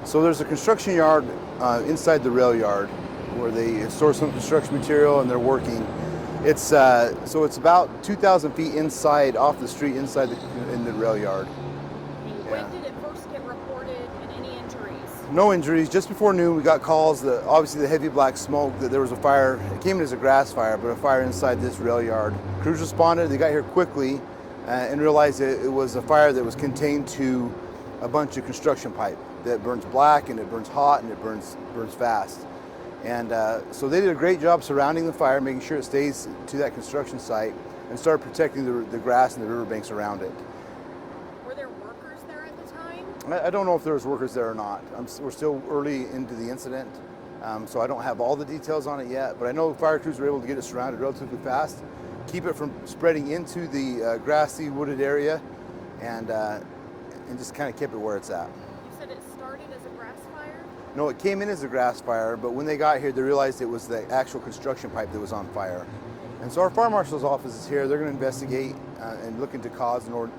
So there's a construction yard inside the rail yard where they store some construction material and they're working. It's so it's about 2,000 feet inside, off the street, inside in the rail yard. When did it first get reported, and any injuries? No injuries. Just before noon, we got calls that obviously the heavy black smoke, that there was a fire. It came in as a grass fire, but a fire inside this rail yard. Crews responded. They got here quickly and realized that it was a fire that was contained to a bunch of construction pipe that burns black and it burns hot and it burns fast. And so they did a great job surrounding the fire, making sure it stays to that construction site, and started protecting the grass and the riverbanks around it. Were there workers there at the time? I don't know if there was workers there or not. We're still early into the incident, so I don't have all the details on it yet, but I know fire crews were able to get it surrounded relatively fast, keep it from spreading into the grassy, wooded area, and just kind of kept it where it's at. You said it started as a grass fire? No, it came in as a grass fire, but when they got here, they realized it was the actual construction pipe that was on fire. And so our fire marshal's office is here. They're going to investigate and look into cause and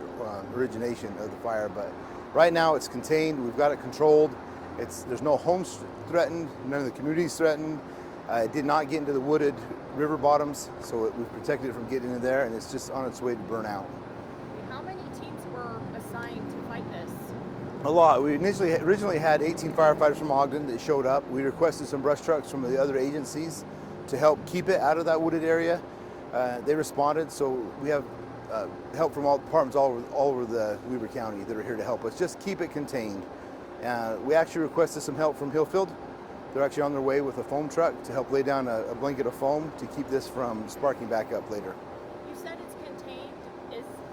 origination of the fire. But right now it's contained. We've got it controlled. There's no homes threatened. None of the communities threatened. It did not get into the wooded river bottoms, so we've protected it from getting in there, and it's just on its way to burn out. How many teams were assigned to fight this? A lot. We originally had 18 firefighters from Ogden that showed up. We requested some brush trucks from the other agencies to help keep it out of that wooded area. They responded, so we have help from all departments all over the Weber County that are here to help us just keep it contained. We actually requested some help from Hillfield. They're actually on their way with a foam truck to help lay down a blanket of foam to keep this from sparking back up later. You said it's contained.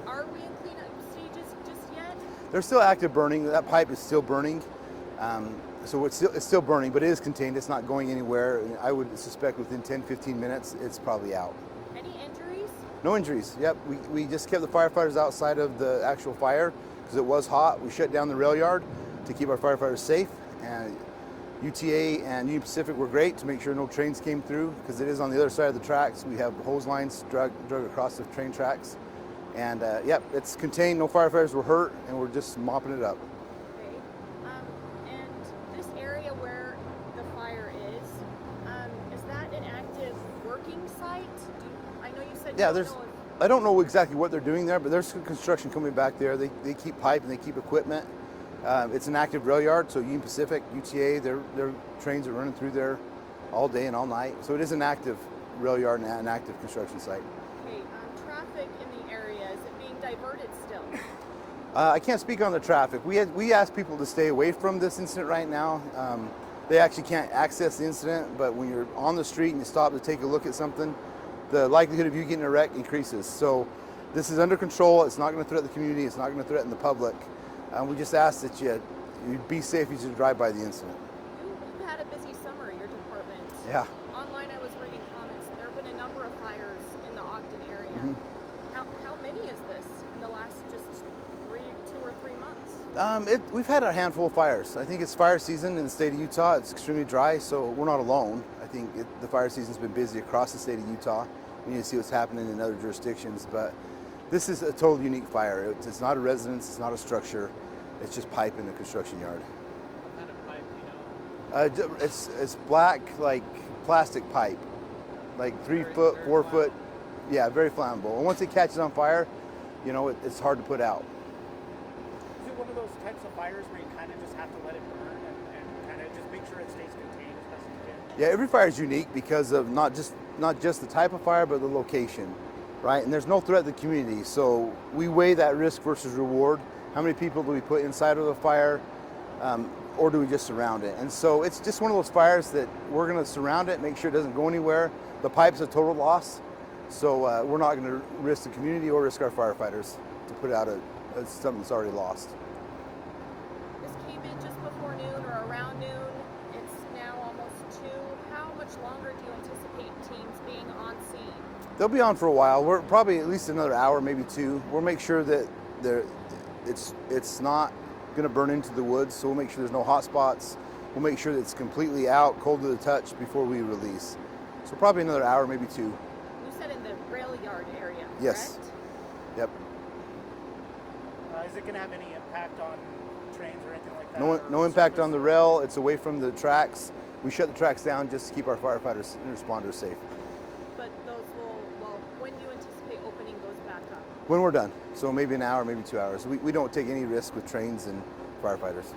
Are we in cleanup stages just yet? They're still active burning. That pipe is still burning. So it's still burning, but it is contained. It's not going anywhere. I would suspect within 10-15 minutes, it's probably out. Any injuries? No injuries. Yep. We just kept the firefighters outside of the actual fire because it was hot. We shut down the rail yard to keep our firefighters safe. And UTA and Union Pacific were great to make sure no trains came through because it is on the other side of the tracks. We have hose lines drug across the train tracks. And yep, it's contained. No firefighters were hurt, and we're just mopping it up. Okay. And this area where the fire is that an active working site? I know you said Yeah, you I don't know exactly what they're doing there, but there's some construction coming back there. They keep pipe and they keep equipment. It's an active rail yard, so Union Pacific, UTA, their trains are running through there all day and all night. So it is an active rail yard and an active construction site. Okay, traffic in the area, is it being diverted still? I can't speak on the traffic. We asked people to stay away from this incident right now. They actually can't access the incident, but when you're on the street and you stop to take a look at something, the likelihood of you getting a wreck increases. So this is under control. It's not going to threaten the community. It's not going to threaten the public. We just ask that you be safe as you drive by the incident. You've had a busy summer, your department. Yeah. Online, I was reading comments. There have been a number of fires in the Ogden area. Mm-hmm. How many is this in the last just 2 or 3 months? We've had a handful of fires. I think it's fire season in the state of Utah. It's extremely dry, so we're not alone. I think the fire season's been busy across the state of Utah. We need to see what's happening in other jurisdictions, but this is a totally unique fire. It's not a residence, it's not a structure. It's just pipe in the construction yard. What kind of pipe, do you know? It's black, like plastic pipe, like 3 foot, 4 foot. Yeah, very flammable. And once it catches on fire, it's hard to put out. Is it one of those types of fires where you kind of just have to let it burn and kind of just make sure it stays contained as best as you can? Yeah, every fire is unique because of not just the type of fire, but the location, right? And there's no threat to the community, so we weigh that risk versus reward. How many people do we put inside of the fire, or do we just surround it? And so it's just one of those fires that we're going to surround it, make sure it doesn't go anywhere. The pipe's a total loss, so we're not going to risk the community or risk our firefighters to put out something that's already lost. This came in just before noon or around noon. It's now almost 2. How much longer do you anticipate teams being on scene? They'll be on for a while. We're probably at least another hour, maybe 2. We'll make sure that it's not going to burn into the woods, so we'll make sure there's no hot spots. We'll make sure that it's completely out, cold to the touch before we release. So probably another hour, maybe 2. You said in the rail yard area, yes. Correct? Yep. Is it going to have any impact on trains or anything like that? No impact on the rail. It's away from the tracks. We shut the tracks down just to keep our firefighters and responders safe. But those will, well, when do you anticipate opening those back up? When we're done, so maybe an hour, maybe 2 hours. We don't take any risk with trains and firefighters.